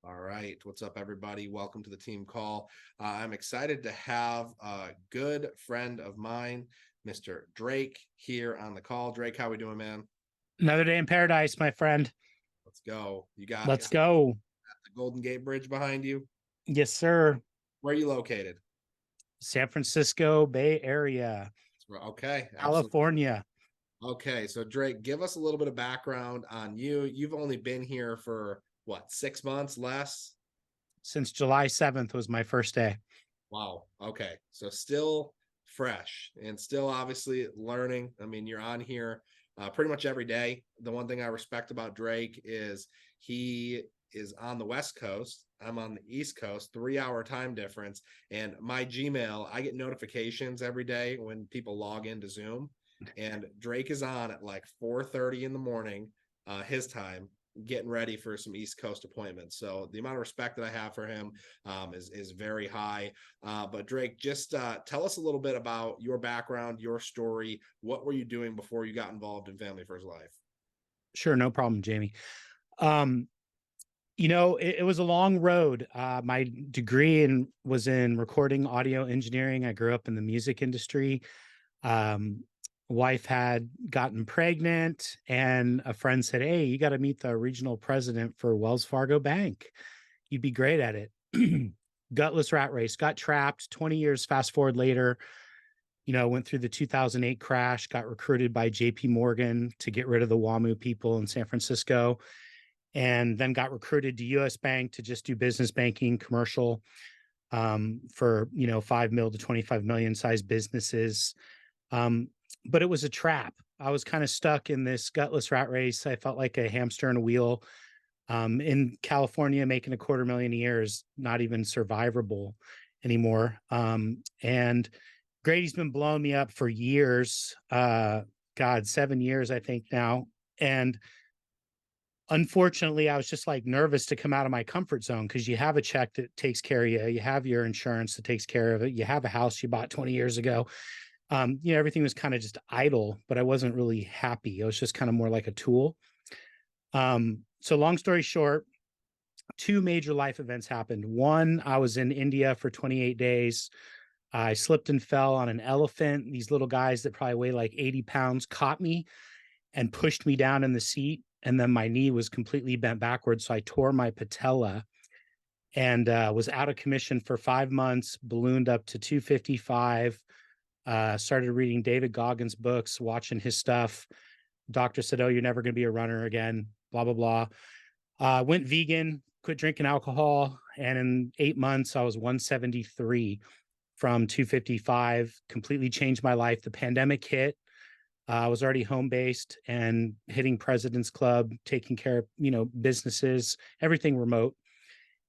All right. What's up, everybody? Welcome to the team call. I'm excited to have a good friend of mine, Mr. Drake, here on the call. Drake, how we doing, man? Another day in paradise, my friend. Let's go. You got Let's go. the Golden Gate Bridge behind you. Yes, sir. Where are you located? San Francisco Bay Area, Okay, absolutely. California, Okay, so Drake, give us a little bit of background on you. You've only been here for what, 6 months less? since July 7th was my first day. Wow. Okay. So still fresh and still obviously learning. I mean, you're on here pretty much every day. The one thing I respect about Drake is he is on the West Coast. I'm on the East Coast, 3 hour time difference. And my Gmail, I get notifications every day when people log into Zoom. And Drake is on at like 4:30 in the morning, his time, getting ready for some East Coast appointments. So the amount of respect that I have for him is very high. But Drake, just tell us a little bit about your background, your story. What were you doing before you got involved in Family First Life? Sure, no problem, Jamie. Um, it was a long road. My was in recording audio engineering. I grew up in the music industry. Um, Wife had gotten pregnant, and a friend said, "Hey, you got to meet the regional president for Wells Fargo Bank. You'd be great at it." Gutless rat race, got trapped. 20 years fast forward later, went through the 2008 crash, got recruited by JP Morgan to get rid of the WAMU people in San Francisco, and then got recruited to US Bank to just do business banking, commercial, for 5 mil to 25 million size businesses. But it was a trap. I was kind of stuck in this gutless rat race. I felt like a hamster in a wheel. In California, making a quarter million a year is not even survivable anymore. And Grady's been blowing me up for years. God, 7 years, I think now. And unfortunately, I was just like nervous to come out of my comfort zone because you have a check that takes care of you. You have your insurance that takes care of it. You have a house you bought 20 years ago. Everything was kind of just idle, but I wasn't really happy. It was just kind of more like a tool. So long story short, two major life events happened. One, I was in India for 28 days. I slipped and fell on an elephant. These little guys that probably weigh like 80 pounds caught me and pushed me down in the seat. And then my knee was completely bent backwards. So I tore my patella and was out of commission for 5 months, ballooned up to 255. Started reading David Goggins' books, watching his stuff. Doctor said, "Oh, you're never going to be a runner again," blah, blah, blah. Went vegan, quit drinking alcohol. And in 8 months, I was 173 from 255, completely changed my life. The pandemic hit. I was already home based and hitting President's Club, taking care of, businesses, everything remote.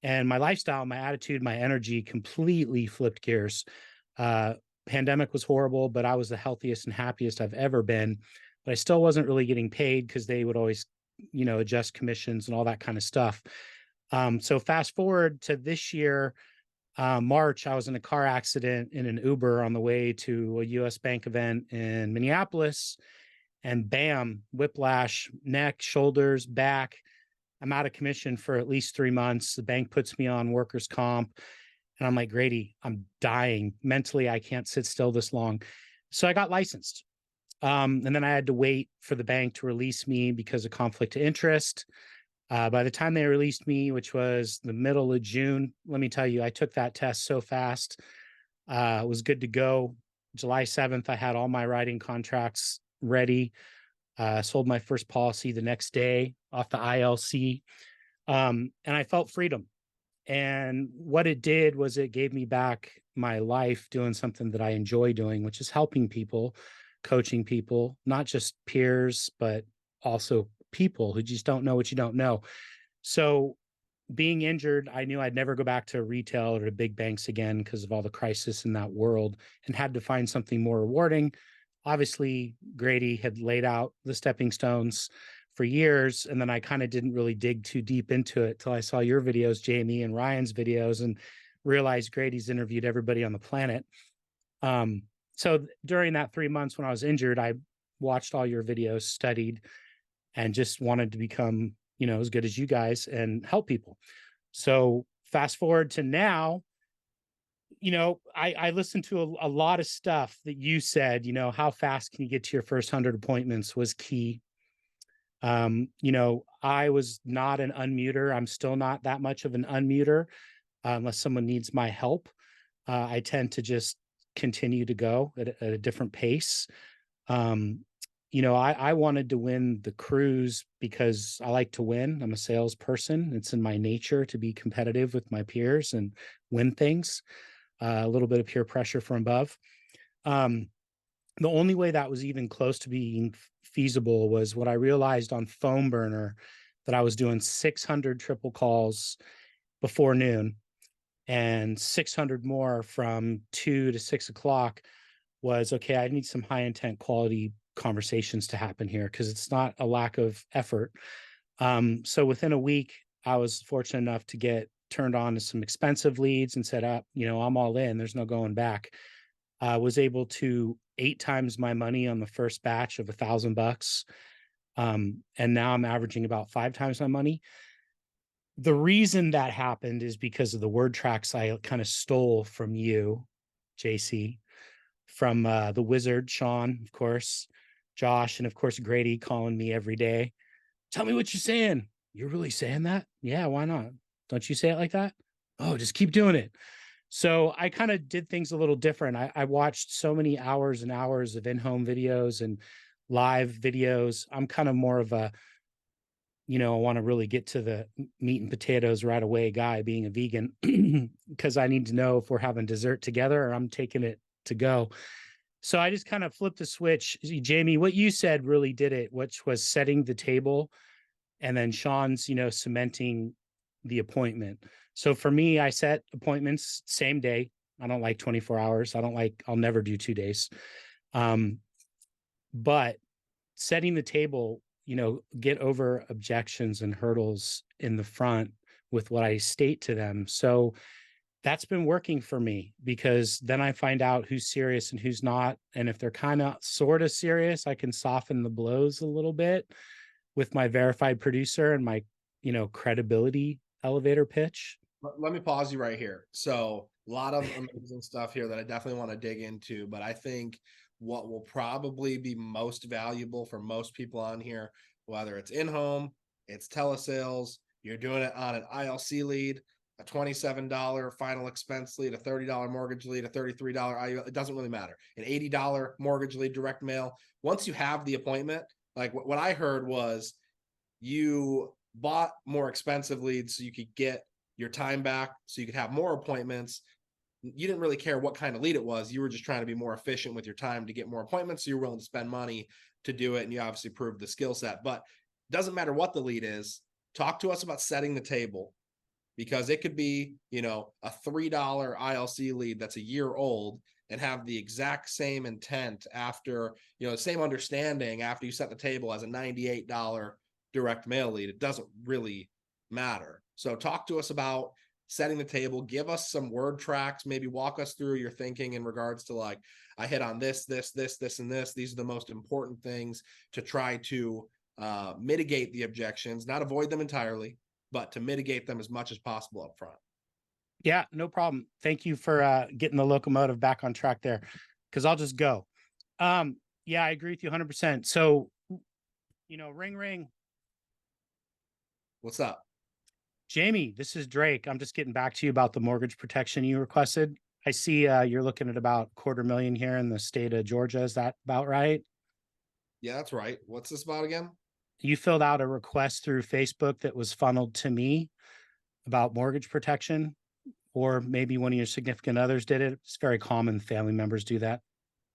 And my lifestyle, my attitude, my energy completely flipped gears. Pandemic was horrible, but I was the healthiest and happiest I've ever been. But I still wasn't really getting paid because they would always, adjust commissions and all that kind of stuff. So fast forward to this year, March, I was in a car accident in an Uber on the way to a US Bank event in Minneapolis. And bam, whiplash, neck, shoulders, back. I'm out of commission for at least 3 months. The bank puts me on workers' comp. And I'm like, Grady, I'm dying. Mentally, I can't sit still this long. So I got licensed. And then I had to wait for the bank to release me because of conflict of interest. By the time they released me, which was the middle of June, let me tell you, I took that test so fast. It was good to go. July 7th, I had all my writing contracts ready. Sold my first policy the next day off the ILC. And I felt freedom. And what it did was it gave me back my life doing something that I enjoy doing, which is helping people, coaching people, not just peers, but also people who just don't know what you don't know. So being injured, I knew I'd never go back to retail or to big banks again because of all the crisis in that world, and had to find something more rewarding. Obviously, Grady had laid out the stepping stones for years, and then I kind of didn't really dig too deep into it till I saw your videos, Jamie, and Ryan's videos, and realized Grady's interviewed everybody on the planet. So during that 3 months when I was injured, I watched all your videos, studied, and just wanted to become, as good as you guys and help people. So fast forward to now, I listened to a lot of stuff that you said, how fast can you get to your first 100 appointments was key. I was not an unmuter. I'm still not that much of an unmuter unless someone needs my help. I tend to just continue to go at a different pace. I wanted to win the cruise because I like to win. I'm a salesperson. It's in my nature to be competitive with my peers and win things. A little bit of peer pressure from above. Um, the only way that was even close to being feasible was what I realized on Phone Burner, that I was doing 600 triple calls before noon and 600 more from 2 to 6 o'clock. Was okay, I need some high intent quality conversations to happen here because it's not a lack of effort. So within a week, I was fortunate enough to get turned on to some expensive leads and said, I'm all in. There's no going back. I was able to 8 times my money on the first batch of $1,000. And now I'm averaging about 5 times my money. The reason that happened is because of the word tracks I kind of stole from you, JC, from the wizard, Sean, of course, Josh, and of course, Grady calling me every day. Tell me what you're saying. You're really saying that? Yeah, why not? Don't you say it like that? Oh, just keep doing it. So I kind of did things a little different. I watched so many hours and hours of in-home videos and live videos. I'm kind of more of a, I want to really get to the meat and potatoes right away guy, being a vegan, because I need to know if we're having dessert together or I'm taking it to go. So I just kind of flipped the switch. Jamie, what you said really did it, which was setting the table, and then Sean's, cementing the appointment. So for me, I set appointments same day. I don't like 24 hours. I'll never do 2 days. But setting the table, get over objections and hurdles in the front with what I state to them. So that's been working for me because then I find out who's serious and who's not. And if they're kind of sort of serious, I can soften the blows a little bit with my verified producer and my, credibility elevator pitch. Let me pause you right here. So a lot of amazing stuff here that I definitely want to dig into, but I think what will probably be most valuable for most people on here, whether it's in-home, it's telesales, you're doing it on an ILC lead, a $27 final expense lead, a $30 mortgage lead, a $33 IU, it doesn't really matter. An $80 mortgage lead, direct mail. Once you have the appointment, like what I heard was you bought more expensive leads so you could get your time back, so you could have more appointments. You didn't really care what kind of lead it was. You were just trying to be more efficient with your time to get more appointments. So you're willing to spend money to do it. And you obviously proved the skill set, but it doesn't matter what the lead is. Talk to us about setting the table, because it could be, a $3 ILC lead that's a year old and have the exact same intent after, the same understanding after you set the table as a $98 direct mail lead. It doesn't really matter. So talk to us about setting the table. Give us some word tracks, maybe walk us through your thinking in regards to, like, I hit on this, and this. These are the most important things to try to mitigate the objections, not avoid them entirely, but to mitigate them as much as possible up front. Yeah, no problem. Thank you for getting the locomotive back on track there, because I'll just go. Yeah, I agree with you 100%. So, ring, ring. What's up? Jamie, this is Drake. I'm just getting back to you about the mortgage protection you requested. I see you're looking at about $250,000 here in the state of Georgia. Is that about right? Yeah, that's right. What's this about again? You filled out a request through Facebook that was funneled to me about mortgage protection, or maybe one of your significant others did it. It's very common. Family members do that.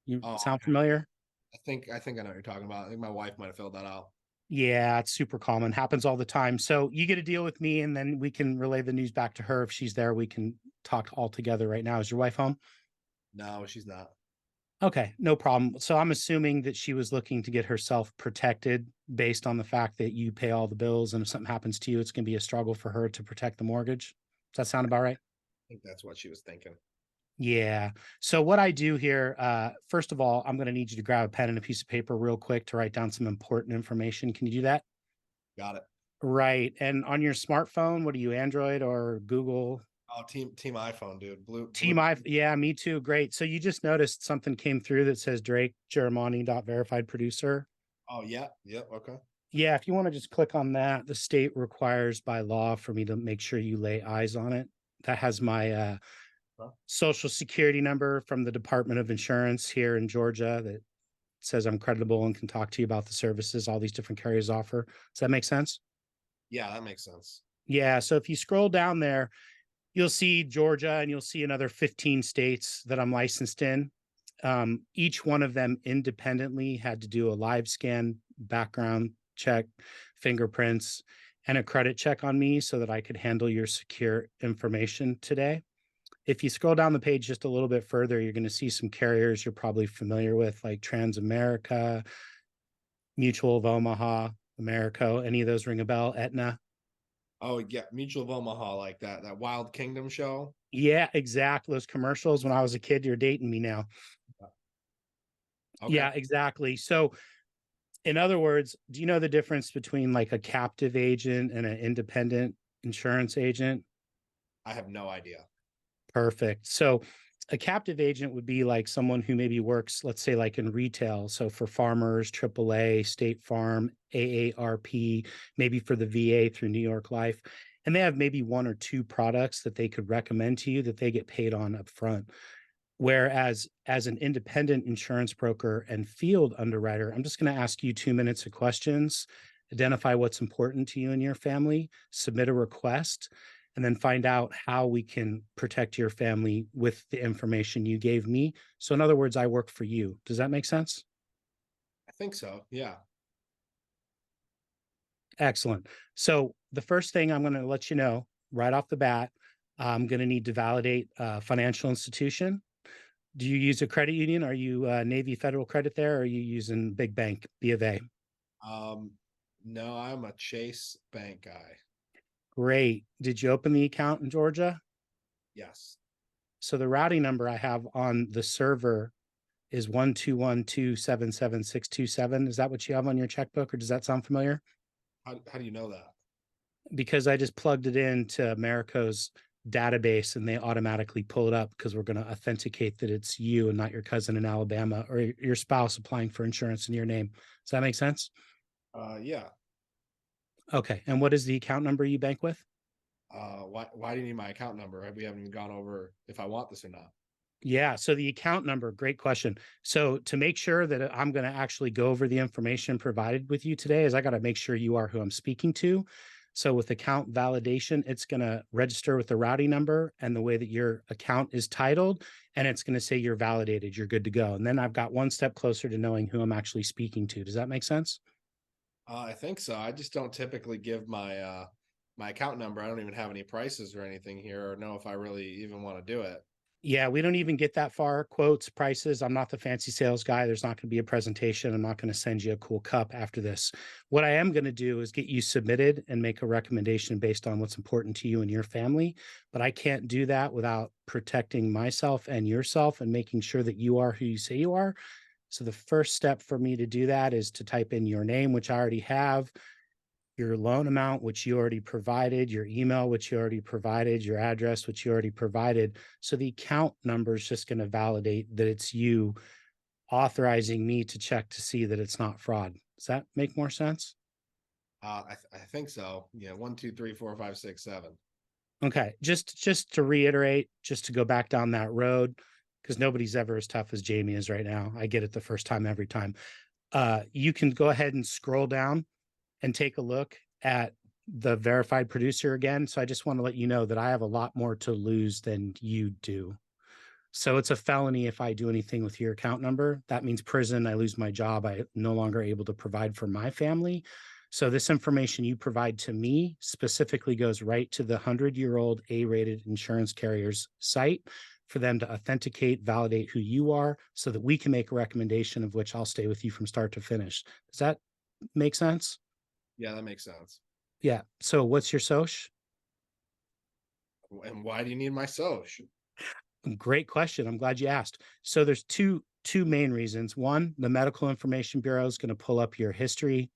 You sound familiar? I think I know what you're talking about. I think my wife might have filled that out. Yeah, it's super common. Happens all the time. So you get a deal with me, and then we can relay the news back to her. If she's there, we can talk all together right now. Is your wife home? No, she's not. Okay, no problem. So I'm assuming that she was looking to get herself protected based on the fact that you pay all the bills, and if something happens to you, it's going to be a struggle for her to protect the mortgage. Does that sound about right? I think that's what she was thinking. Yeah. So what I do here, first of all, I'm going to need you to grab a pen and a piece of paper real quick to write down some important information. Can you do that? Got it. Right. And on your smartphone, what are you, Android or Google? Oh, team iPhone, dude. Blue. Team I, yeah, me too. Great. So you just noticed something came through that says Drake Geramoni verified producer. Oh, yeah. Yep. Okay. Yeah, if you want to just click on that, the state requires by law for me to make sure you lay eyes on it. That has my Huh? social security number from the Department of Insurance here in Georgia that says I'm creditable and can talk to you about the services all these different carriers offer. Does that make sense? Yeah, that makes sense. Yeah. So if you scroll down there, you'll see Georgia and you'll see another 15 states that I'm licensed in. Each one of them independently had to do a live scan, background check, fingerprints, and a credit check on me so that I could handle your secure information today. If you scroll down the page just a little bit further, you're going to see some carriers you're probably familiar with, like Transamerica, Mutual of Omaha, Americo. Any of those ring a bell? Aetna? Oh, yeah. Mutual of Omaha, like that Wild Kingdom show. Yeah, exactly. Those commercials when I was a kid, you're dating me now. Okay. Yeah, exactly. So, in other words, do you know the difference between like a captive agent and an independent insurance agent? I have no idea. Perfect. So, a captive agent would be like someone who maybe works, let's say, like in retail. So, for Farmers, AAA, State Farm, AARP, maybe for the VA through New York Life. And they have maybe one or two products that they could recommend to you that they get paid on up front. Whereas as an independent insurance broker and field underwriter, I'm just going to ask you 2 minutes of questions, identify what's important to you and your family, submit a request, and then find out how we can protect your family with the information you gave me. So, in other words, I work for you. Does that make sense? I think so. Yeah. Excellent. So, the first thing I'm going to let you know right off the bat, I'm going to need to validate a financial institution. Do you use a credit union? Are you Navy Federal Credit there? Or are you using Big Bank, B of A? Um, no, I'm a Chase Bank guy. Great. Did you open the account in Georgia? Yes. So the routing number I have on the server is 121277627. Is that what you have on your checkbook, or does that sound familiar? How do you know that? Because I just plugged it into Americo's database and they automatically pull it up because we're going to authenticate that it's you and not your cousin in Alabama or your spouse applying for insurance in your name. Does that make sense? Yeah. Okay. And what is the account number you bank with? Why do you need my account number? We haven't even gone over if I want this or not. Yeah. So the account number, great question. So to make sure that I'm going to actually go over the information provided with you today, is I got to make sure you are who I'm speaking to. So with account validation, it's going to register with the routing number and the way that your account is titled, and it's going to say you're validated, you're good to go. And then I've got one step closer to knowing who I'm actually speaking to. Does that make sense? I think so. I just don't typically give my account number. I don't even have any prices or anything here, or know if I really even want to do it. Yeah, we don't even get that far. Quotes, prices. I'm not the fancy sales guy. There's not going to be a presentation. I'm not going to send you a cool cup after this. What I am going to do is get you submitted and make a recommendation based on what's important to you and your family. But I can't do that without protecting myself and yourself and making sure that you are who you say you are. So the first step for me to do that is to type in your name, which I already have, your loan amount, which you already provided, your email, which you already provided, your address, which you already provided. So the account number is just going to validate that it's you, authorizing me to check to see that it's not fraud. Does that make more sense? I think so. Yeah, 1, 2, 3, 4, 5, 6, 7. Okay. Just to reiterate, just to go back down that road, because nobody's ever as tough as Jamie is right now. I get it the first time every time. You can go ahead and scroll down and take a look at the verified producer again. So I just want to let you know that I have a lot more to lose than you do. So it's a felony if I do anything with your account number. That means prison. I lose my job. I'm no longer able to provide for my family. So this information you provide to me specifically goes right to the 100-year-old A-rated insurance carrier's site for them to authenticate, validate who you are so that we can make a recommendation of which I'll stay with you from start to finish. Does that make sense? Yeah, that makes sense. Yeah. So what's your social? And why do you need my social? Great question. I'm glad you asked. So there's two main reasons. One, the Medical Information Bureau is going to pull up your history,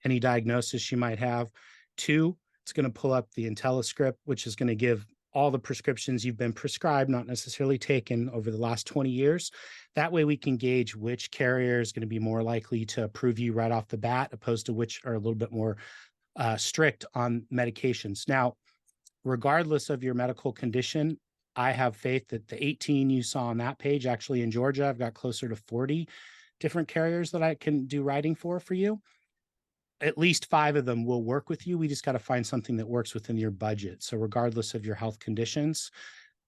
any diagnosis you might have. Two, it's going to pull up the IntelliScript, which is going to give all the prescriptions you've been prescribed, not necessarily taken, over the last 20 years. That way we can gauge which carrier is going to be more likely to approve you right off the bat, opposed to which are a little bit more strict on medications. Now, regardless of your medical condition, I have faith that the 18 you saw on that page, actually in Georgia, I've got closer to 40 different carriers that I can do writing for you. At least 5 of them will work with you. We just got to find something that works within your budget. So regardless of your health conditions,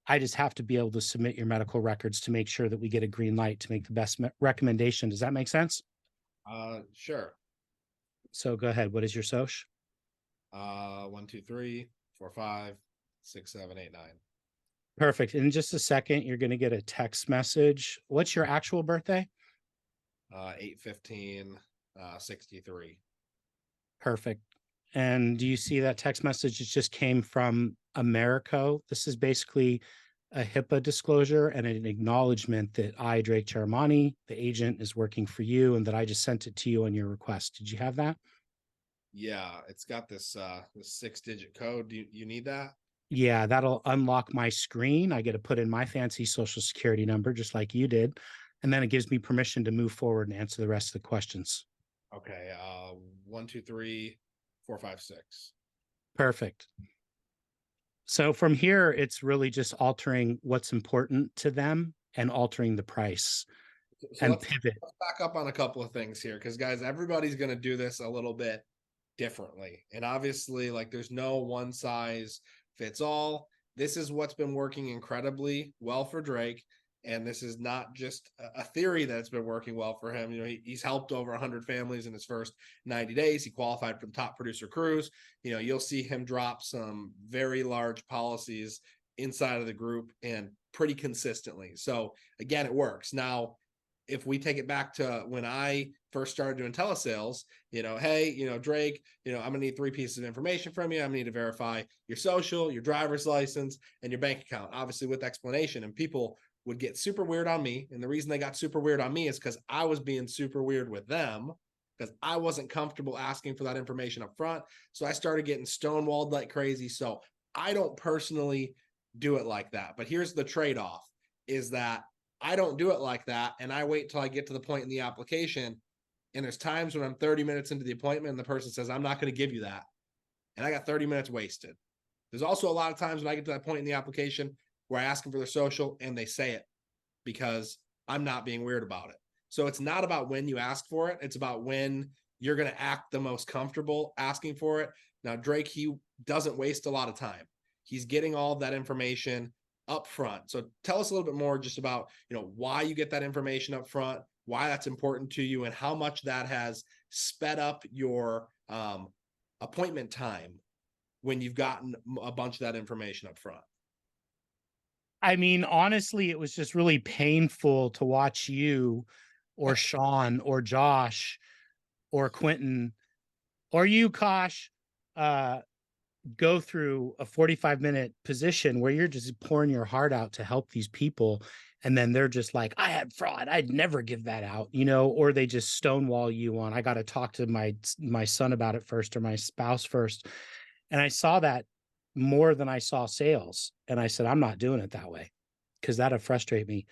I just have to be able to submit your medical records to make sure that we get a green light to make the best recommendation. Does that make sense? Sure. So go ahead. What is your SOCH? 1, 2, 3, 4, 5, 6, 7, 8, 9. Perfect. In just a second, you're going to get a text message. What's your actual birthday? 8/15, 63. Perfect. And do you see that text message? It just came from Americo. This is basically a HIPAA disclosure and an acknowledgement that I, Drake Geramoni, the agent, is working for you, and that I just sent it to you on your request. Did you have that? Yeah, it's got this 6-digit code. Do you need that? Yeah, that'll unlock my screen. I get to put in my fancy social security number, just like you did. And then it gives me permission to move forward and answer the rest of the questions. Okay. 1, 2, 3, 4, 5, 6. Perfect. So from here, it's really just altering what's important to them and altering the price So and let's pivot. back up on a couple of things here, because guys, everybody's going to do this a little bit differently. And obviously, like, there's no one size fits all. This is what's been working incredibly well for Drake. And this is not just a theory that's been working well for him. You know, he's helped over 100 families in his first 90 days. He qualified for the top producer cruise. You know, you'll see him drop some very large policies inside of the group and pretty consistently. So again, it works. Now, if we take it back to when I first started doing telesales, you know, hey, you know, Drake, you know, I'm gonna need 3 pieces of information from you. I'm gonna need to verify your social, your driver's license, and your bank account, obviously with explanation. And people would get super weird on me. And the reason they got super weird on me is because I was being super weird with them, because I wasn't comfortable asking for that information up front. So I started getting stonewalled like crazy. So I don't personally do it like that. But here's the trade-off, is that I don't do it like that. And I wait till I get to the point in the application. And there's times when I'm 30 minutes into the appointment and the person says, I'm not going to give you that. And I got 30 minutes wasted. There's also a lot of times when I get to that point in the application where I ask them for their social and they say it because I'm not being weird about it. So it's not about when you ask for it. It's about when you're going to act the most comfortable asking for it. Now, Drake, he doesn't waste a lot of time. He's getting all of that information up front. So tell us a little bit more just about, you know, why you get that information up front, why that's important to you, and how much that has sped up your appointment time when you've gotten a bunch of that information up front. I mean, honestly, it was just really painful to watch you or Sean or Josh or Quentin or you, Kosh, go through a 45-minute position where you're just pouring your heart out to help these people. And then they're just like, I had fraud. I'd never give that out, you know, or they just stonewall you on, I got to talk to my son about it first, or my spouse first. And I saw that more than I saw sales. And I said, I'm not doing it that way, because that'd frustrate me.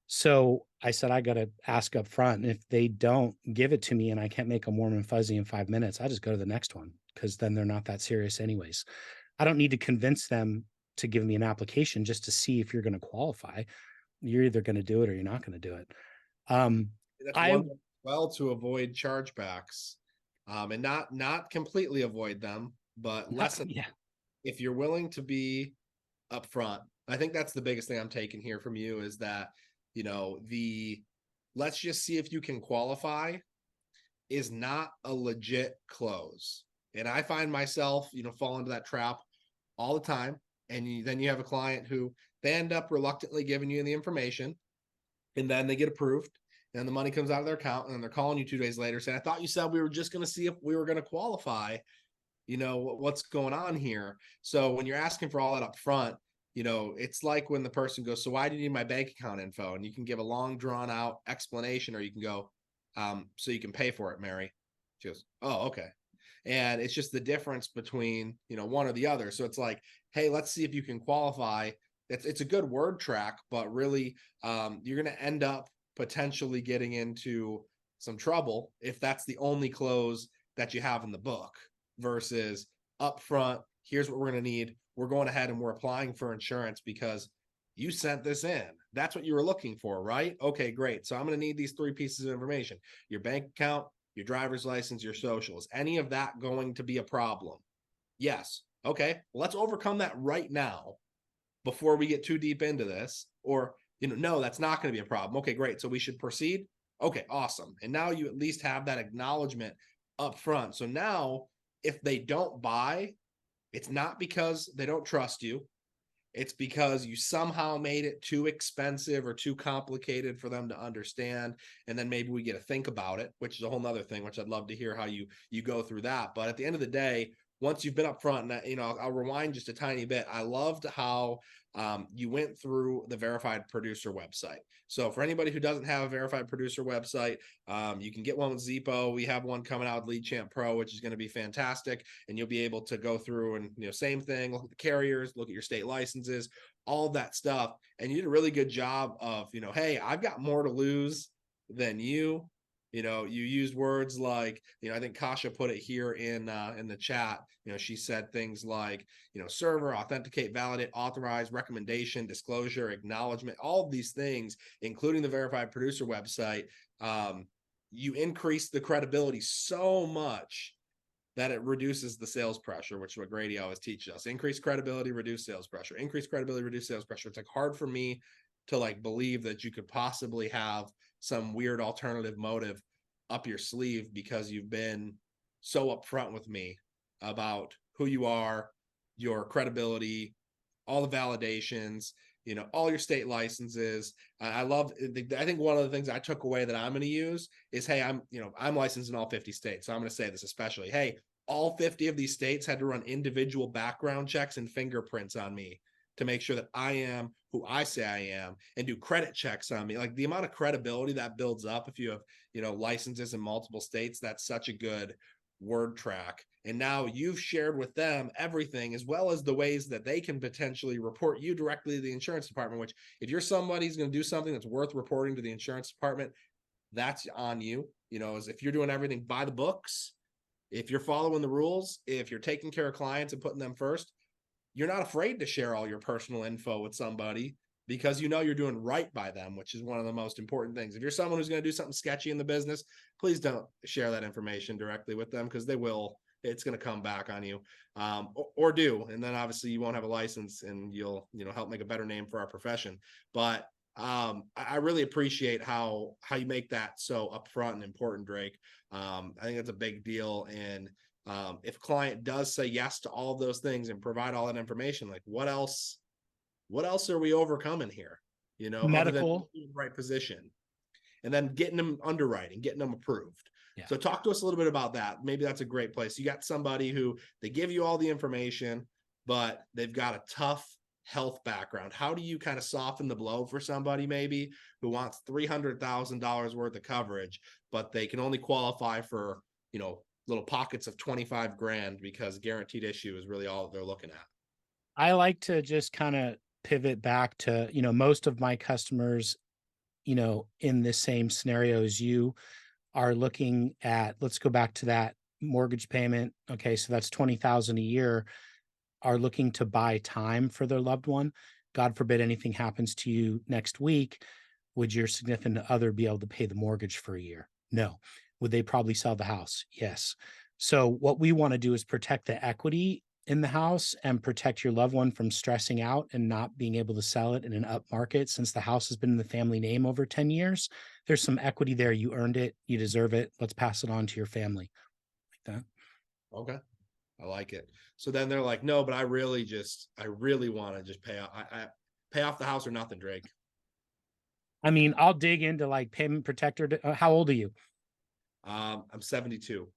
So I said, I got to ask up front. And if they don't give it to me and I can't make them warm and fuzzy in 5 minutes, I just go to the next one, because then they're not that serious anyways. I don't need to convince them to give me an application just to see if you're going to qualify. You're either going to do it or you're not going to do it. That's I one way well to avoid chargebacks, and not completely avoid them, but lessen. yeah. If you're willing to be upfront, I think that's the biggest thing I'm taking here from you, is that, you know, let's just see if you can qualify is not a legit close. And I find myself, you know, fall into that trap all the time. And then you have a client who they end up reluctantly giving you the information, and then they get approved, and the money comes out of their account, and they're calling you 2 days later saying, I thought you said we were just going to see if we were going to qualify. You know, what's going on here? So when you're asking for all that up front, you know, it's like when the person goes, so why do you need my bank account info? And you can give a long drawn out explanation, or you can go, so you can pay for it, Mary. She goes, oh, okay. And it's just the difference between, one or the other. So it's like, hey, let's see if you can qualify. It's a good word track, but really, you're going to end up potentially getting into some trouble if that's the only close that you have in the book versus upfront. Here's what we're going to need. We're going ahead and we're applying for insurance because you sent this in. That's what you were looking for, right? Okay, great. So I'm going to need these 3 pieces of information: your bank account, your driver's license, your socials. Any of that going to be a problem? Yes. Okay, well, let's overcome that right now before we get too deep into this. Or, no, that's not going to be a problem. Okay, great. So we should proceed. Okay, awesome. And now you at least have that acknowledgement up front. So now if they don't buy, it's not because they don't trust you. It's because you somehow made it too expensive or too complicated for them to understand. And then maybe we get to think about it, which is a whole nother thing, which I'd love to hear how you go through that. But at the end of the day, once you've been up front, and I'll rewind just a tiny bit. I loved how you went through the verified producer website. So for anybody who doesn't have a verified producer website, you can get one with Zippo. We have one coming out with Lead Champ Pro, which is going to be fantastic. And you'll be able to go through and, same thing, look at the carriers, look at your state licenses, all of that stuff. And you did a really good job of, hey, I've got more to lose than you. You used words like, I think Kasha put it here in the chat. She said things like, server, authenticate, validate, authorize, recommendation, disclosure, acknowledgement, all of these things, including the verified producer website. You increase the credibility so much that it reduces the sales pressure, which is what Grady always teaches us. Increase credibility, reduce sales pressure. Increase credibility, reduce sales pressure. It's like hard for me to believe that you could possibly have some weird alternative motive up your sleeve because you've been so upfront with me about who you are, your credibility, all the validations, all your state licenses. I think one of the things I took away that I'm going to use is, hey, I'm licensed in all 50 states. So I'm going to say this especially, hey, all 50 of these states had to run individual background checks and fingerprints on me to make sure that I am who I say I am, and do credit checks on me. Like the amount of credibility that builds up if you have, licenses in multiple states, that's such a good word track. And now you've shared with them everything, as well as the ways that they can potentially report you directly to the insurance department, which if you're somebody who's going to do something that's worth reporting to the insurance department, that's on you. As if you're doing everything by the books, if you're following the rules, if you're taking care of clients and putting them first, you're not afraid to share all your personal info with somebody because you're doing right by them, which is one of the most important things. If you're someone who's going to do something sketchy in the business, please don't share that information directly with them because it's going to come back on you, or do. And then obviously you won't have a license and you'll, help make a better name for our profession. But I really appreciate how you make that so upfront and important, Drake. I think that's a big deal. And if client does say yes to all of those things and provide all that information, like what else are we overcoming here? Other than Medical. the right position, and then getting them underwriting, getting them approved. Yeah. So talk to us a little bit about that. Maybe that's a great place. You got somebody who they give you all the information, but they've got a tough health background. How do you kind of soften the blow for somebody maybe who wants $300,000 worth of coverage, but they can only qualify for, little pockets of 25 grand because guaranteed issue is really all they're looking at? I like to just kind of pivot back to, most of my customers, in the same scenario as you are looking at, let's go back to that mortgage payment. Okay. So that's 20,000 a year, are looking to buy time for their loved one. God forbid anything happens to you next week. Would your significant other be able to pay the mortgage for a year? No. Would they probably sell the house? Yes. So what we want to do is protect the equity in the house and protect your loved one from stressing out and not being able to sell it in an up market. Since the house has been in the family name over 10 years, there's some equity there. You earned it. You deserve it. Let's pass it on to your family. Like that. Okay. I like it. So then they're like, no, but I really want to just pay off the house or nothing, Drake. I mean, I'll dig into like payment protector. How old are you? I'm 72.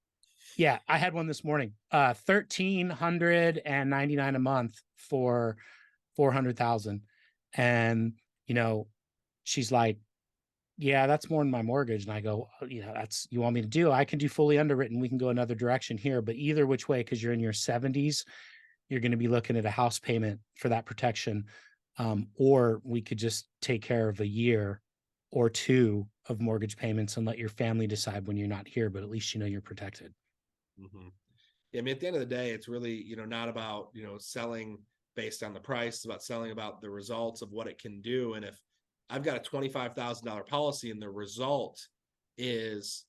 Yeah, I had one this morning. 1,399 a month for 400,000. And, she's like, yeah, that's more than my mortgage. And I go, "Oh, that's you want me to do. I can do fully underwritten. We can go another direction here. But either which way, because you're in your 70s, you're going to be looking at a house payment for that protection. Or we could just take care of a year or two of mortgage payments and let your family decide when you're not here, but at least you're protected." Mm-hmm. Yeah, I mean, at the end of the day, it's really, not about, selling based on the price. It's about selling about the results of what it can do. And if I've got a $25,000 policy and the result is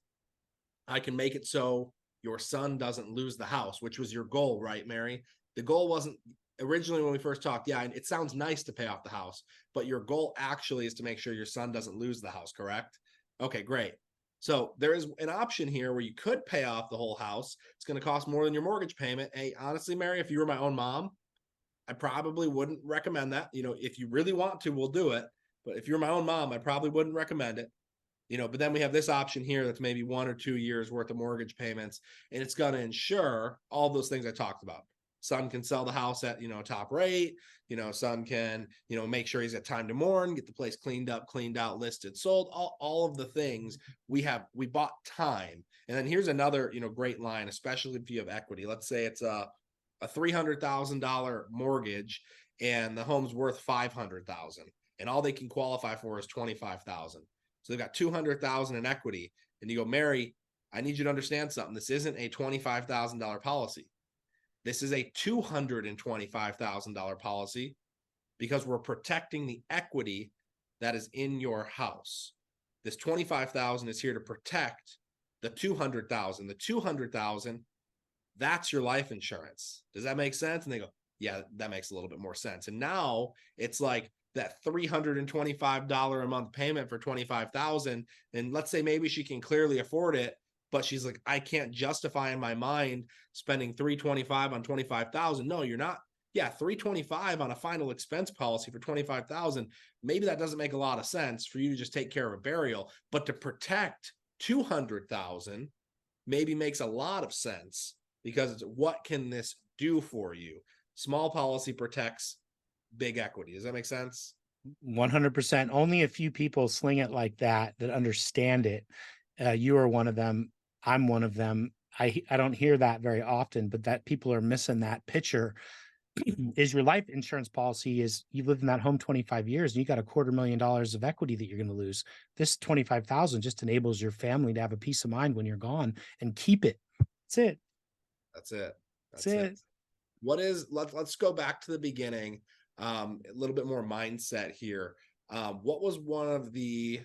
I can make it so your son doesn't lose the house, which was your goal, right, Mary? The goal wasn't originally when we first talked. Yeah, it sounds nice to pay off the house, but your goal actually is to make sure your son doesn't lose the house, correct? Okay, great. So there is an option here where you could pay off the whole house. It's going to cost more than your mortgage payment. Hey, honestly, Mary, if you were my own mom, I probably wouldn't recommend that. If you really want to, we'll do it. But if you're my own mom, I probably wouldn't recommend it. But then we have this option here that's maybe 1 or 2 years worth of mortgage payments, and it's going to ensure all those things I talked about. Son can sell the house at, top rate. Son can, make sure he's got time to mourn, get the place cleaned up, cleaned out, listed, sold, all of the things we bought time. And then here's another, great line, especially if you have equity. Let's say it's a $300,000 mortgage and the home's worth 500,000 and all they can qualify for is 25,000. So they've got 200,000 in equity. And you go, Mary, I need you to understand something. This isn't a $25,000 policy. This is a $225,000 policy because we're protecting the equity that is in your house. This 25,000 is here to protect the 200,000. The 200,000, that's your life insurance. Does that make sense? And they go, yeah, that makes a little bit more sense. And now it's like that $325 a month payment for 25,000. And let's say maybe she can clearly afford it, but she's like, I can't justify in my mind spending 325 on 25,000. No, you're not. Yeah, 325 on a final expense policy for 25,000. Maybe that doesn't make a lot of sense for you to just take care of a burial, but to protect 200,000 maybe makes a lot of sense because it's what can this do for you? Small policy protects big equity. Does that make sense? 100%. Only a few people sling it like that understand it. You are one of them. I'm one of them. I don't hear that very often, but that people are missing that picture. Is your life insurance policy is you lived in that home 25 years and you got $250,000 of equity that you're going to lose. This 25,000 just enables your family to have a peace of mind when you're gone and keep it. That's it. That's it. That's That's it. it. Let's go back to the beginning. A little bit more mindset here. What was one of the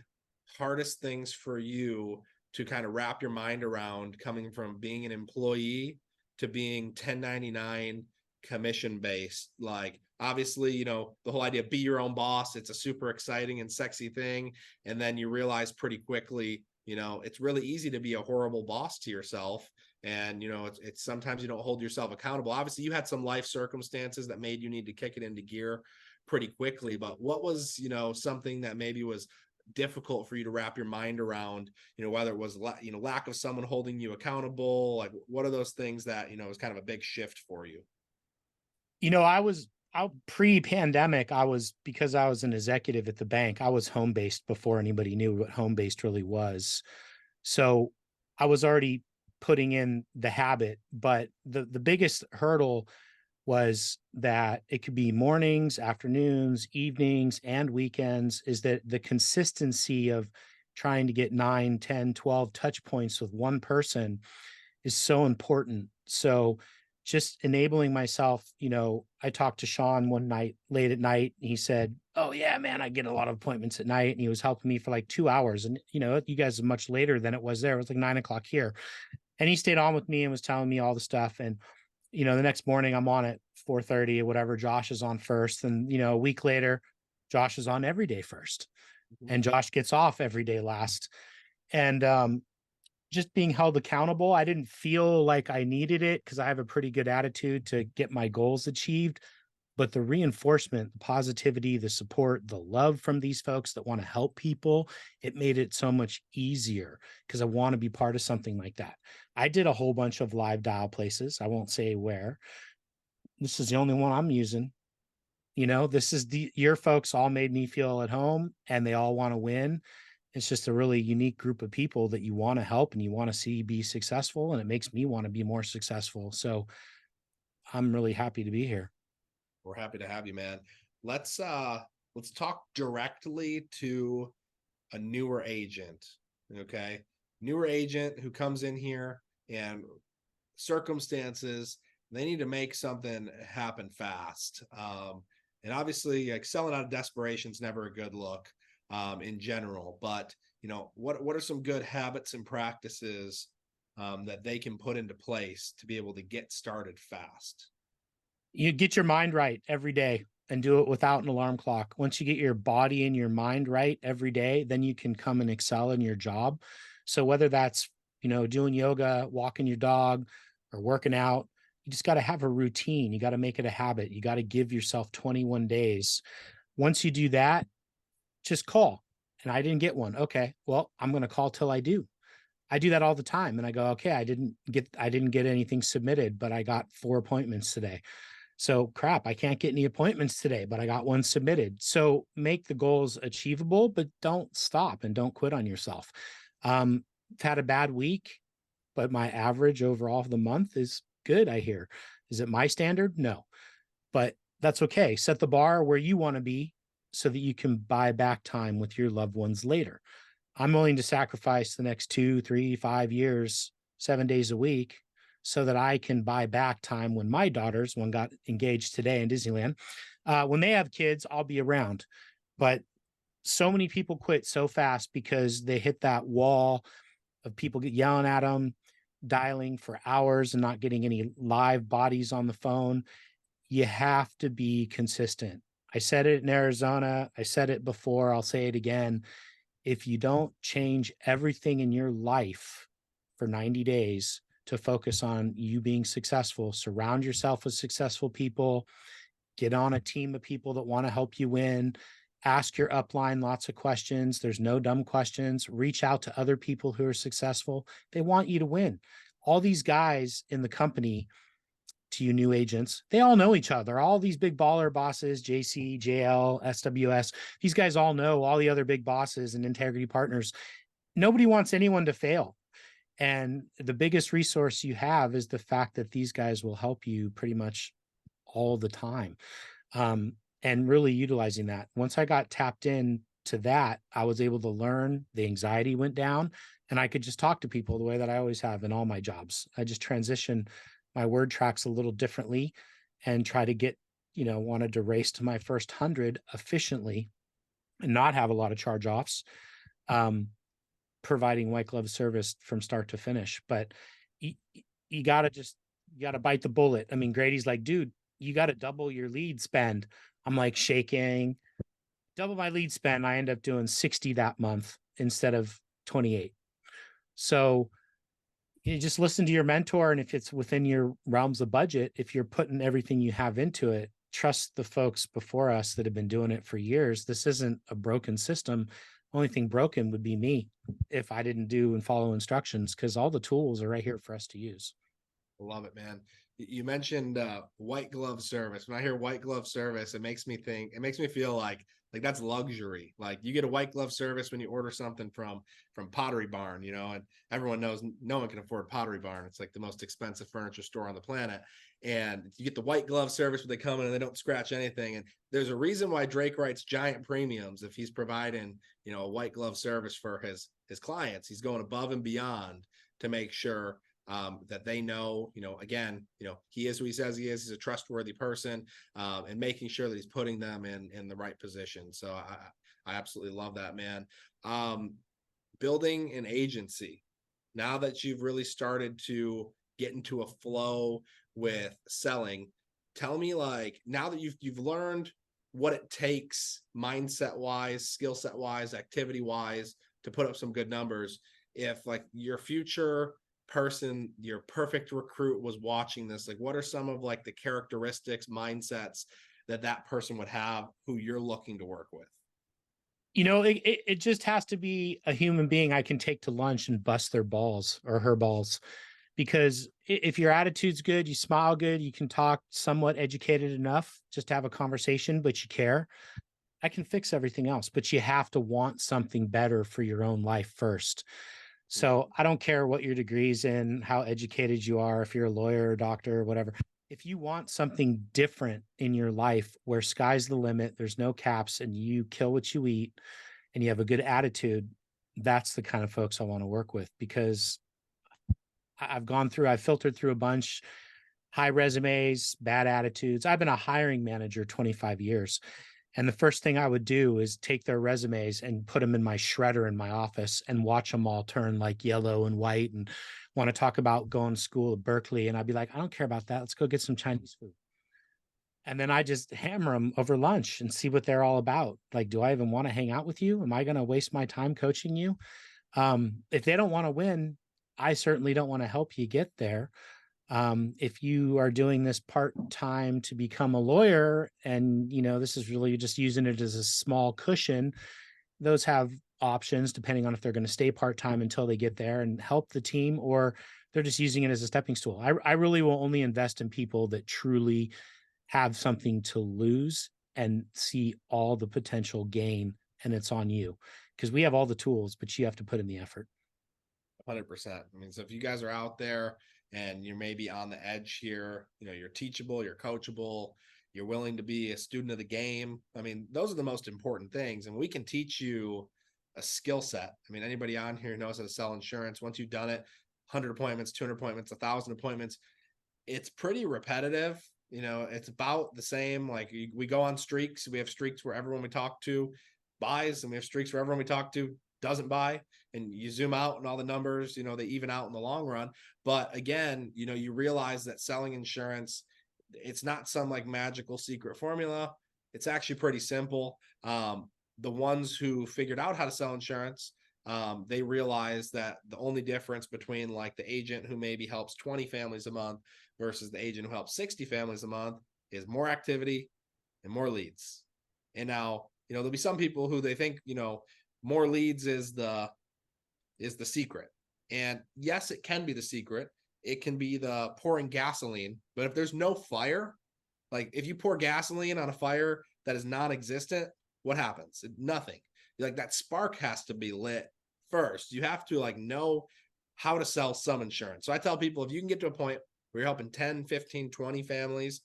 hardest things for you to kind of wrap your mind around coming from being an employee to being 1099 commission based? Like, obviously, the whole idea of be your own boss, it's a super exciting and sexy thing. And then you realize pretty quickly, it's really easy to be a horrible boss to yourself. And it's sometimes you don't hold yourself accountable. Obviously you had some life circumstances that made you need to kick it into gear pretty quickly, but what was something that maybe was difficult for you to wrap your mind around, whether it was lack of someone holding you accountable? Like, what are those things that was kind of a big shift for you? I was out pre-pandemic. Because I was an executive at the bank, I was home based before anybody knew what home based really was. So I was already putting in the habit, but the biggest hurdle was that it could be mornings, afternoons, evenings, and weekends, is that the consistency of trying to get 9, 10, 12 touch points with one person is so important. So just enabling myself, I talked to Sean one night late at night. And he said, "Oh yeah, man, I get a lot of appointments at night." And he was helping me for like 2 hours. And you guys are much later than it was there. It was like 9 o'clock here. And he stayed on with me and was telling me all the stuff. And the next morning I'm on at 4:30 or whatever. Josh is on first. And a week later, Josh is on every day first. Mm-hmm. And Josh gets off every day last. And just being held accountable. I didn't feel like I needed it because I have a pretty good attitude to get my goals achieved. But the reinforcement, the positivity, the support, the love from these folks that want to help people, it made it so much easier because I want to be part of something like that. I did a whole bunch of live dial places. I won't say where. This is the only one I'm using. This is your folks all made me feel at home and they all want to win. It's just a really unique group of people that you want to help and you want to see be successful. And it makes me want to be more successful. So I'm really happy to be here. We're happy to have you, man. Let's talk directly to a newer agent. Okay. Newer agent who comes in here and circumstances, they need to make something happen fast. And obviously, like selling out of desperation is never a good look in general. But what are some good habits and practices that they can put into place to be able to get started fast? You get your mind right every day and do it without an alarm clock. Once you get your body and your mind right every day, then you can come and excel in your job. So whether that's, doing yoga, walking your dog, or working out, you just got to have a routine. You got to make it a habit. You got to give yourself 21 days. Once you do that, just call. And I didn't get one. Okay, well, I'm going to call till I do. I do that all the time. And I go, okay, I didn't get anything submitted, but I got 4 appointments today. So crap, I can't get any appointments today, but I got one submitted. So make the goals achievable, but don't stop and don't quit on yourself. I've had a bad week, but my average overall for the month is good, I hear. Is it my standard? No, but that's okay. Set the bar where you want to be so that you can buy back time with your loved ones later. I'm willing to sacrifice the next 2, 3, 5 years, 7 days a week so that I can buy back time when my daughters, one got engaged today in Disneyland, when they have kids, I'll be around. But so many people quit so fast because they hit that wall of people get yelling at them, dialing for hours and not getting any live bodies on the phone. You have to be consistent. I said it in Arizona. I said it before. I'll say it again. If you don't change everything in your life for 90 days to focus on you being successful, surround yourself with successful people, get on a team of people that want to help you win, ask your upline lots of questions. There's no dumb questions. Reach out to other people who are successful. They want you to win. All these guys in the company, to you new agents, they all know each other. All these big baller bosses, JC, JL, SWS, these guys all know all the other big bosses and integrity partners. Nobody wants anyone to fail. And the biggest resource you have is the fact that these guys will help you pretty much all the time. And really utilizing that. Once I got tapped in to that, I was able to learn, the anxiety went down, and I could just talk to people the way that I always have in all my jobs. I just transition my word tracks a little differently and try to get, wanted to race to my first 100 efficiently and not have a lot of charge offs, providing white glove service from start to finish. But you got to bite the bullet. I mean, Grady's like, dude, you got to double your lead spend. I'm like shaking, double my lead spend. I end up doing 60 that month instead of 28. So you just listen to your mentor. And if it's within your realms of budget, if you're putting everything you have into it, trust the folks before us that have been doing it for years. This isn't a broken system. Only thing broken would be me if I didn't do and follow instructions, because all the tools are right here for us to use. Love it, man. You mentioned white glove service. When I hear white glove service, it makes me feel like that's luxury. Like you get a white glove service when you order something from Pottery Barn, and everyone knows no one can afford Pottery Barn. It's like the most expensive furniture store on the planet. And you get the white glove service when they come in and they don't scratch anything. And there's a reason why Drake writes giant premiums if he's providing, a white glove service for his clients. He's going above and beyond to make sure that they know, again, he is who he says he is. He's a trustworthy person, and making sure that he's putting them in the right position. So I absolutely love that, man. Building an agency. Now that you've really started to get into a flow with selling, tell me, like, now that you've learned what it takes mindset wise, skill set wise, activity wise to put up some good numbers. If like your future person, your perfect recruit was watching this, like what are some of like the characteristics, mindsets that person would have who you're looking to work with? It just has to be a human being I can take to lunch and bust their balls or her balls. Because if your attitude's good, you smile good, you can talk somewhat educated enough just to have a conversation, but you care. I can fix everything else, but you have to want something better for your own life first. So I don't care what your degree's in, how educated you are, if you're a lawyer or doctor or whatever. If you want something different in your life where sky's the limit, there's no caps, and you kill what you eat and you have a good attitude, that's the kind of folks I want to work with, because I've filtered through a bunch, high resumes, bad attitudes. I've been a hiring manager 25 years. And the first thing I would do is take their resumes and put them in my shredder in my office and watch them all turn like yellow and white and want to talk about going to school at Berkeley. And I'd be like, I don't care about that. Let's go get some Chinese food. And then I just hammer them over lunch and see what they're all about. Like, do I even want to hang out with you? Am I going to waste my time coaching you? If they don't want to win, I certainly don't want to help you get there. If you are doing this part-time to become a lawyer, and this is really just using it as a small cushion, those have options depending on if they're going to stay part-time until they get there and help the team, or they're just using it as a stepping stool. I really will only invest in people that truly have something to lose and see all the potential gain, and it's on you, because we have all the tools, but you have to put in the effort. 100%. I mean, so if you guys are out there and you're maybe on the edge here, you're teachable, you're coachable, you're willing to be a student of the game. I mean, those are the most important things. And we can teach you a skill set. I mean, anybody on here knows how to sell insurance. Once you've done it, 100 appointments, 200 appointments, 1,000 appointments, it's pretty repetitive. It's about the same. Like we go on streaks. We have streaks where everyone we talk to buys, and we have streaks where everyone we talk to doesn't buy. And you zoom out and all the numbers, they even out in the long run. But again, you realize that selling insurance, it's not some like magical secret formula. It's actually pretty simple. The ones who figured out how to sell insurance, they realize that the only difference between like the agent who maybe helps 20 families a month versus the agent who helps 60 families a month is more activity and more leads. And now, there'll be some people who they think, more leads is the secret. And yes, it can be the secret. It can be the pouring gasoline. But if there's no fire, like if you pour gasoline on a fire that is non-existent, what happens? Nothing. Like that spark has to be lit first. You have to like know how to sell some insurance. So I tell people, if you can get to a point where you're helping 10, 15, 20 families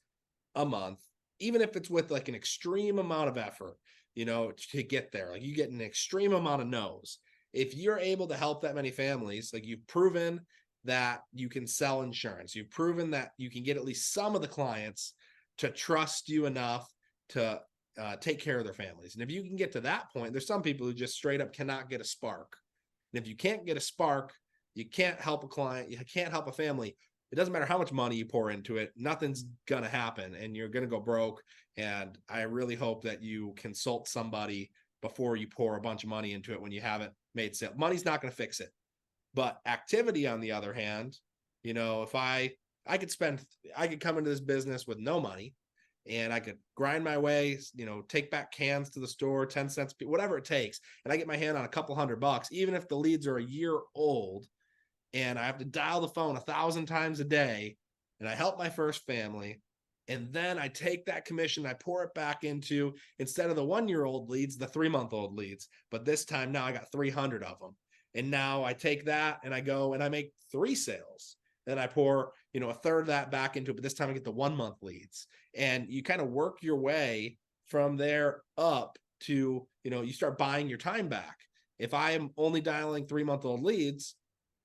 a month, even if it's with like an extreme amount of effort, to get there, like you get an extreme amount of no's. If you're able to help that many families, like you've proven that you can sell insurance, you've proven that you can get at least some of the clients to trust you enough to take care of their families. And if you can get to that point, there's some people who just straight up cannot get a spark. And if you can't get a spark, you can't help a client, you can't help a family. It doesn't matter how much money you pour into it, nothing's going to happen and you're going to go broke. And I really hope that you consult somebody before you pour a bunch of money into it when you haven't made sale. Money's not going to fix it. But activity, on the other hand, if I could come into this business with no money and I could grind my way, take back cans to the store, 10 cents, whatever it takes. And I get my hand on a couple $100, even if the leads are a year old and I have to dial the phone 1,000 times a day and I help my first family. And then I take that commission, I pour it back into, instead of the 1-year-old leads, the 3-month-old leads. But this time now I got 300 of them. And now I take that and I go and I make 3 sales. Then I pour, a third of that back into it. But this time I get the 1-month leads. And you kind of work your way from there up to, you start buying your time back. If I am only dialing 3-month-old leads,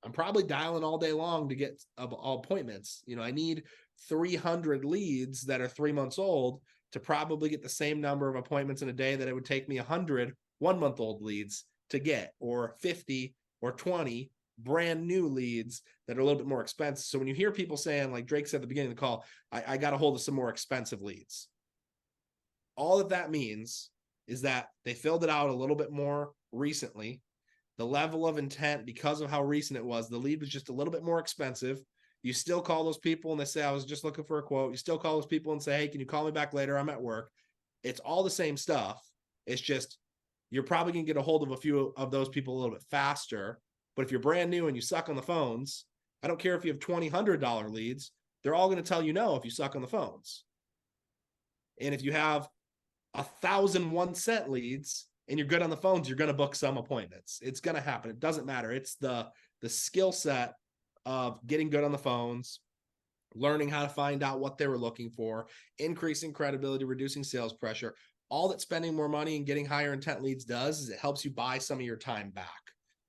I'm probably dialing all day long to get all appointments. I need 300 leads that are 3 months old to probably get the same number of appointments in a day that it would take me 100 1-month-old leads to get, or 50 or 20 brand new leads that are a little bit more expensive. So when you hear people saying, like Drake said at the beginning of the call, I got a hold of some more expensive leads, all that means is that they filled it out a little bit more recently. The level of intent, because of how recent it was, the lead was just a little bit more expensive. You still call those people and they say, I was just looking for a quote. You still call those people and say, hey, can you call me back later? I'm at work. It's all the same stuff. It's just, you're probably going to get a hold of a few of those people a little bit faster. But if you're brand new and you suck on the phones, I don't care if you have $2,000 leads, they're all going to tell you no if you suck on the phones. And if you have 1,001 cent leads and you're good on the phones, you're going to book some appointments. It's going to happen. It doesn't matter. It's the skill set of getting good on the phones, learning how to find out what they were looking for, increasing credibility, reducing sales pressure. All that spending more money and getting higher intent leads does is it helps you buy some of your time back.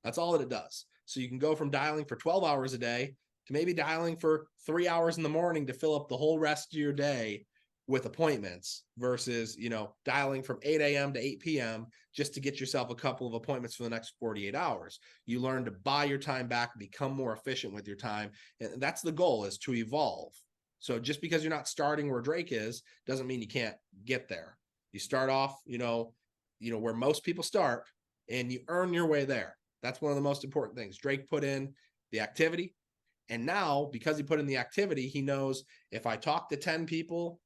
That's all that it does. So you can go from dialing for 12 hours a day to maybe dialing for 3 hours in the morning to fill up the whole rest of your day with appointments versus, dialing from 8 a.m. to 8 p.m. just to get yourself a couple of appointments for the next 48 hours. You learn to buy your time back, become more efficient with your time. And that's the goal, is to evolve. So just because you're not starting where Drake is, doesn't mean you can't get there. You start off, where most people start, and you earn your way there. That's one of the most important things. Drake put in the activity. And now, because he put in the activity, he knows if I talk to 10 people,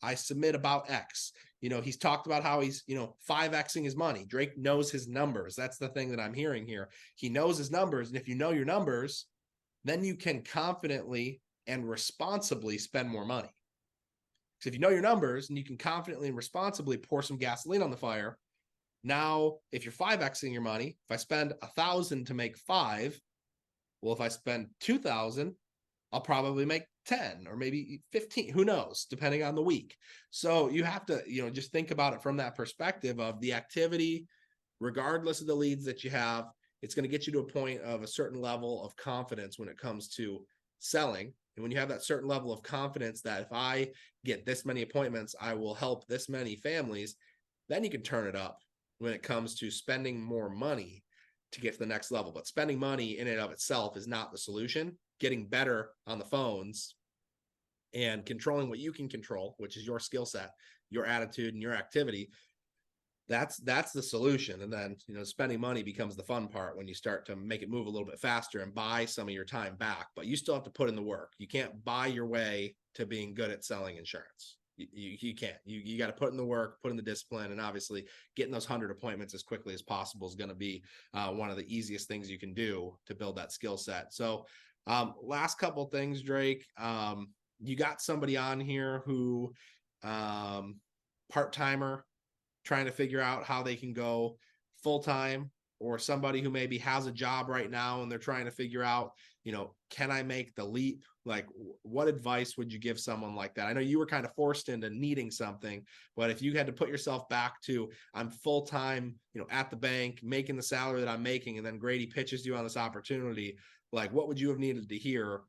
I submit about X. He's talked about how he's, 5Xing his money. Drake knows his numbers. That's the thing that I'm hearing here. He knows his numbers. And if you know your numbers, then you can confidently and responsibly spend more money. Because if you know your numbers and you can confidently and responsibly pour some gasoline on the fire, now if you're 5Xing your money, if I spend 1,000 to make 5, well, if I spend 2,000, I'll probably make 10 or maybe 15, who knows, depending on the week. So you have to, just think about it from that perspective of the activity, regardless of the leads that you have. It's going to get you to a point of a certain level of confidence when it comes to selling. And when you have that certain level of confidence that if I get this many appointments, I will help this many families, then you can turn it up when it comes to spending more money to get to the next level. But spending money in and of itself is not the solution. Getting better on the phones and controlling what you can control, which is your skill set, your attitude, and your activity, that's the solution. And then, spending money becomes the fun part when you start to make it move a little bit faster and buy some of your time back. But you still have to put in the work. You can't buy your way to being good at selling insurance. You can't. You got to put in the work, put in the discipline, and obviously getting those 100 appointments as quickly as possible is going to be one of the easiest things you can do to build that skill set. So last couple things, Drake. You got somebody on here who part-timer, trying to figure out how they can go full-time, or somebody who maybe has a job right now and they're trying to figure out, can I make the leap? Like, what advice would you give someone like that? I know you were kind of forced into needing something, but if you had to put yourself back to, I'm full-time, at the bank, making the salary that I'm making, and then Grady pitches you on this opportunity, like, what would you have needed to hear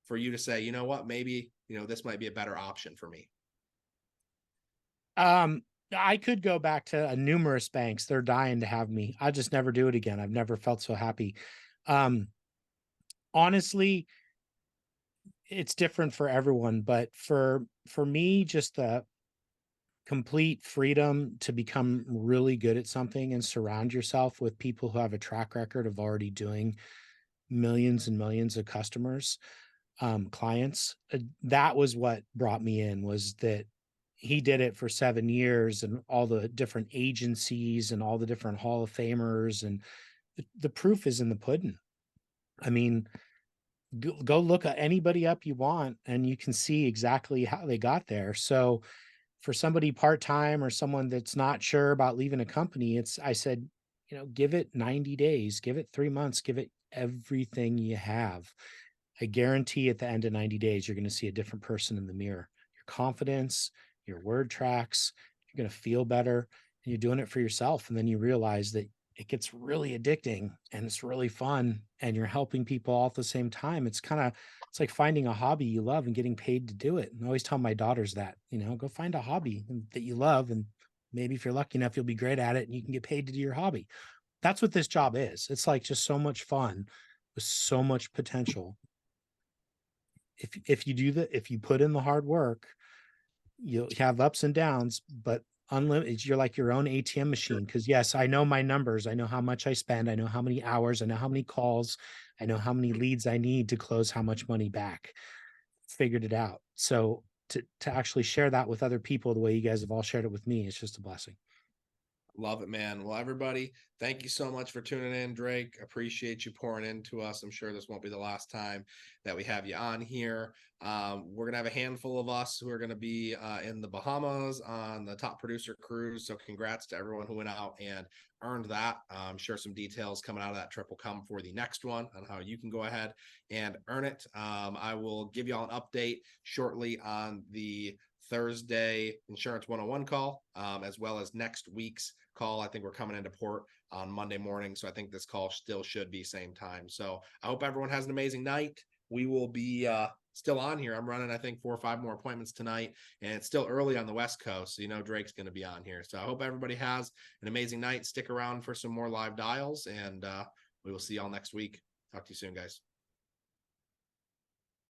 for you to say, you know what, maybe, this might be a better option for me? I could go back to numerous banks. They're dying to have me. I just never do it again. I've never felt so happy. Honestly, it's different for everyone, but for me, just the complete freedom to become really good at something and surround yourself with people who have a track record of already doing millions and millions of customers, clients. That was what brought me in, was that he did it for 7 years, and all the different agencies and all the different Hall of Famers, and the proof is in the pudding. I mean, go look at anybody up you want and you can see exactly how they got there. So for somebody part-time or someone that's not sure about leaving a company, I said, give it 90 days, give it 3 months, give it everything you have. I guarantee at the end of 90 days, you're going to see a different person in the mirror. Your confidence, your word tracks, you're going to feel better, and you're doing it for yourself. And then you realize that it gets really addicting and it's really fun, and you're helping people all at the same time. It's like finding a hobby you love and getting paid to do it. And I always tell my daughters that, go find a hobby that you love. And maybe if you're lucky enough, you'll be great at it and you can get paid to do your hobby. That's what this job is. It's like just so much fun with so much potential. If you put in the hard work, you'll have ups and downs, but unlimited. You're like your own ATM machine. Because yes, I know my numbers. I know how much I spend. I know how many hours. I know how many calls. I know how many leads I need to close how much money back. Figured it out. So to actually share that with other people the way you guys have all shared it with me, it's just a blessing. Love it, man. Well, everybody, thank you so much for tuning in, Drake. Appreciate you pouring into us. I'm sure this won't be the last time that we have you on here. We're gonna have a handful of us who are gonna be in the Bahamas on the top producer cruise. So congrats to everyone who went out and earned that. I'm sure some details coming out of that trip will come for the next one on how you can go ahead and earn it. I will give you all an update shortly on the Thursday Insurance 101 call, as well as next week's call. I think we're coming into port on Monday morning. So I think this call still should be same time. So I hope everyone has an amazing night. We will be still on here. I'm running, I think, 4 or 5 more appointments tonight, and it's still early on the West Coast. So, you know, Drake's going to be on here. So I hope everybody has an amazing night. Stick around for some more live dials, and we will see y'all next week. Talk to you soon, guys.